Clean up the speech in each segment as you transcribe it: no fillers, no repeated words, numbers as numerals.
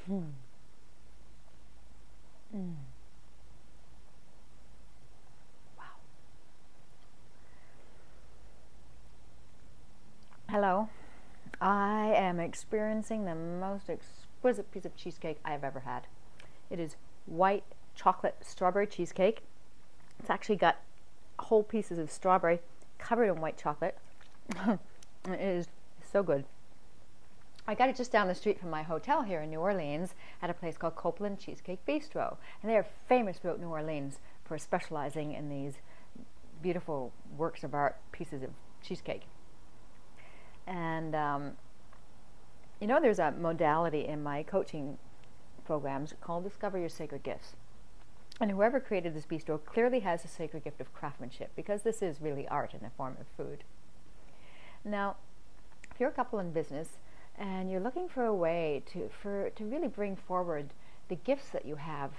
Hmm. Mm. Wow. Hello. I am experiencing the most exquisite piece of cheesecake I have ever had. It is white chocolate strawberry cheesecake. It's actually got whole pieces of strawberry covered in white chocolate. It is so good. I got it just down the street from my hotel here in New Orleans at a place called Copeland Cheesecake Bistro. And they are famous throughout New Orleans for specializing in these beautiful works of art pieces of cheesecake. And there's a modality in my coaching programs called Discover Your Sacred Gifts. And whoever created this bistro clearly has a sacred gift of craftsmanship, because this is really art in the form of food. Now, if you're a couple in business and you're looking for a way to really bring forward the gifts that you have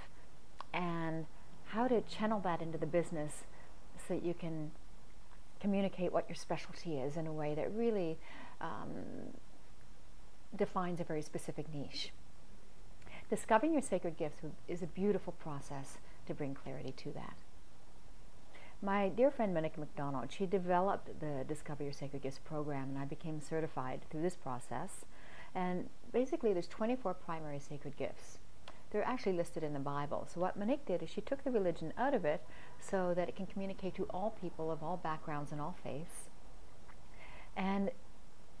and how to channel that into the business so that you can communicate what your specialty is in a way that really defines a very specific niche. Discovering your sacred gifts is a beautiful process to bring clarity to that. My dear friend Monique McDonald, she developed the Discover Your Sacred Gifts program, and I became certified through this process. And basically there's 24 primary sacred gifts. They're actually listed in the Bible. So what Monique did is she took the religion out of it so that it can communicate to all people of all backgrounds and all faiths. And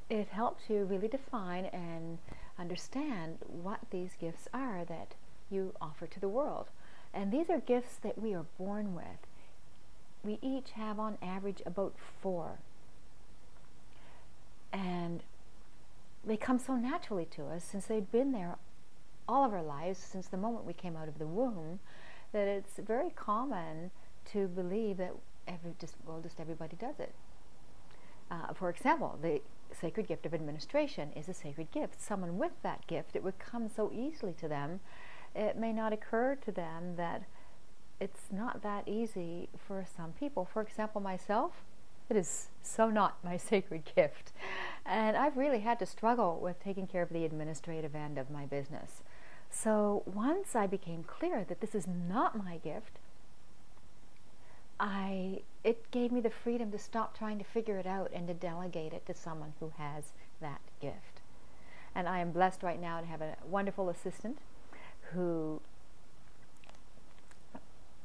it helps you really define and understand what these gifts are that you offer to the world. And these are gifts that we are born with. We each have on average about 4. And they come so naturally to us since they've been there all of our lives, since the moment we came out of the womb, that it's very common to believe that just everybody does it. For example, the sacred gift of administration is a sacred gift. Someone with that gift, it would come so easily to them. It may not occur to them that it's not that easy for some people. For example, myself, it is so not my sacred gift. And I've really had to struggle with taking care of the administrative end of my business. So once I became clear that this is not my gift, it gave me the freedom to stop trying to figure it out and to delegate it to someone who has that gift. And I am blessed right now to have a wonderful assistant who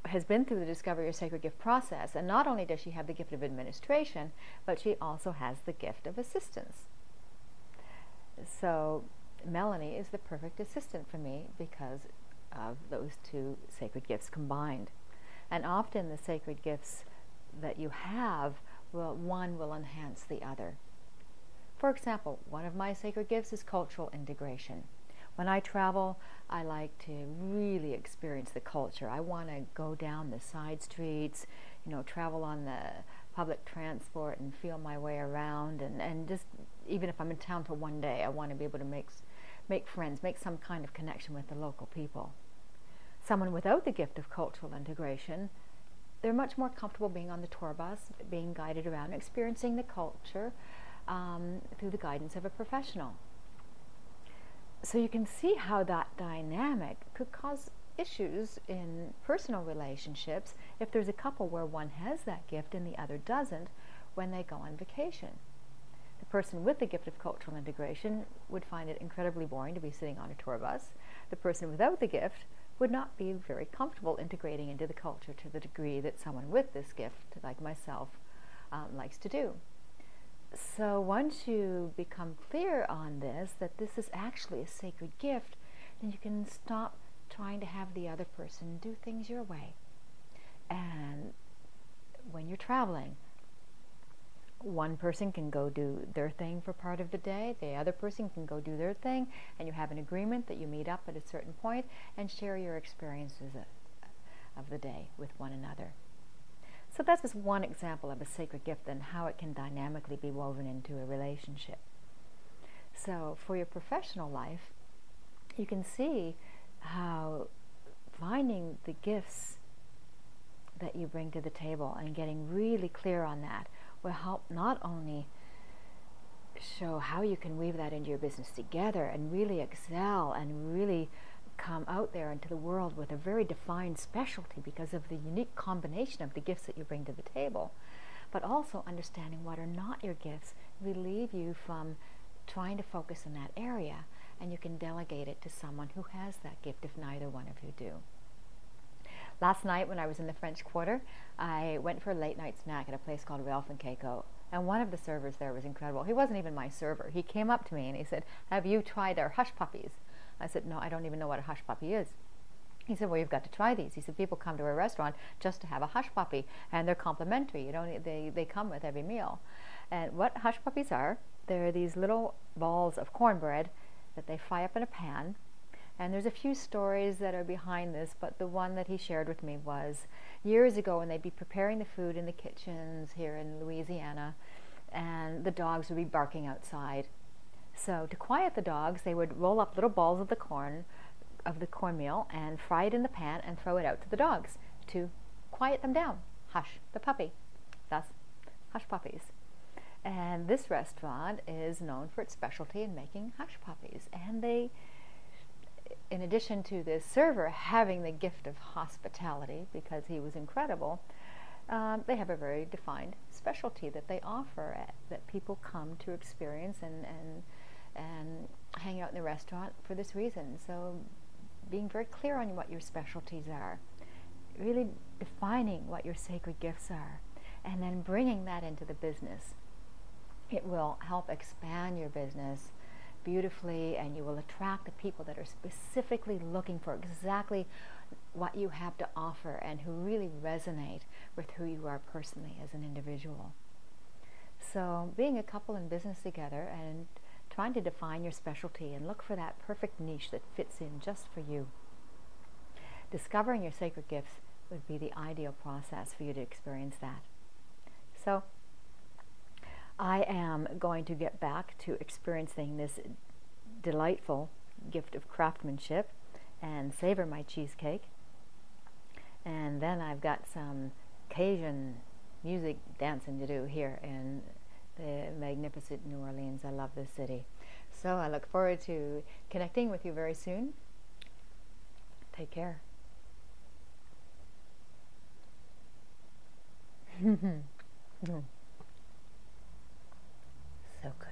has been through the Discover Your Sacred Gift process. And not only does she have the gift of administration, but she also has the gift of assistance. So Melanie is the perfect assistant for me because of those 2 sacred gifts combined. And often the sacred gifts that you have, one will enhance the other. For example, one of my sacred gifts is cultural integration. When I travel, I like to really experience the culture. I want to go down the side streets, travel on the public transport and feel my way around. And just, even if I'm in town for one day, I want to be able to make friends, make some kind of connection with the local people. Someone without the gift of cultural integration, they're much more comfortable being on the tour bus, being guided around, experiencing the culture through the guidance of a professional. So you can see how that dynamic could cause issues in personal relationships if there's a couple where one has that gift and the other doesn't when they go on vacation. The person with the gift of cultural integration would find it incredibly boring to be sitting on a tour bus. The person without the gift would not be very comfortable integrating into the culture to the degree that someone with this gift, like myself, likes to do. So once you become clear on this, that this is actually a sacred gift, then you can stop trying to have the other person do things your way. And when you're traveling, one person can go do their thing for part of the day, the other person can go do their thing, and you have an agreement that you meet up at a certain point and share your experiences of the day with one another. So that's just one example of a sacred gift and how it can dynamically be woven into a relationship. So for your professional life, you can see how finding the gifts that you bring to the table and getting really clear on that will help not only show how you can weave that into your business together and really excel and really come out there into the world with a very defined specialty because of the unique combination of the gifts that you bring to the table. But also understanding what are not your gifts relieve you from trying to focus in that area, and you can delegate it to someone who has that gift if neither one of you do. Last night when I was in the French Quarter, I went for a late night snack at a place called Ralph and Keiko, and one of the servers there was incredible. He wasn't even my server. He came up to me and he said, "Have you tried our hush puppies?" I said, "No, I don't even know what a hush puppy is." He said, "Well, you've got to try these." He said, "People come to a restaurant just to have a hush puppy, and they're complimentary. You don't, they come with every meal." And what hush puppies are, they're these little balls of cornbread that they fry up in a pan. And there's a few stories that are behind this, but the one that he shared with me was years ago when they'd be preparing the food in the kitchens here in Louisiana, and the dogs would be barking outside. So to quiet the dogs, they would roll up little balls of the cornmeal and fry it in the pan and throw it out to the dogs to quiet them down, hush the puppy, thus hush puppies. And this restaurant is known for its specialty in making hush puppies. And they, in addition to the server having the gift of hospitality because he was incredible, they have a very defined specialty that they offer that people come to experience and hang out in the restaurant for this reason. So being very clear on what your specialties are, really defining what your sacred gifts are, and then bringing that into the business. It will help expand your business beautifully, and you will attract the people that are specifically looking for exactly what you have to offer and who really resonate with who you are personally as an individual. So being a couple in business together and trying to define your specialty and look for that perfect niche that fits in just for you. Discovering your sacred gifts would be the ideal process for you to experience that. So I am going to get back to experiencing this delightful gift of craftsmanship and savor my cheesecake. And then I've got some Cajun music dancing to do here in the magnificent New Orleans. I love this city. So I look forward to connecting with you very soon. Take care. So good.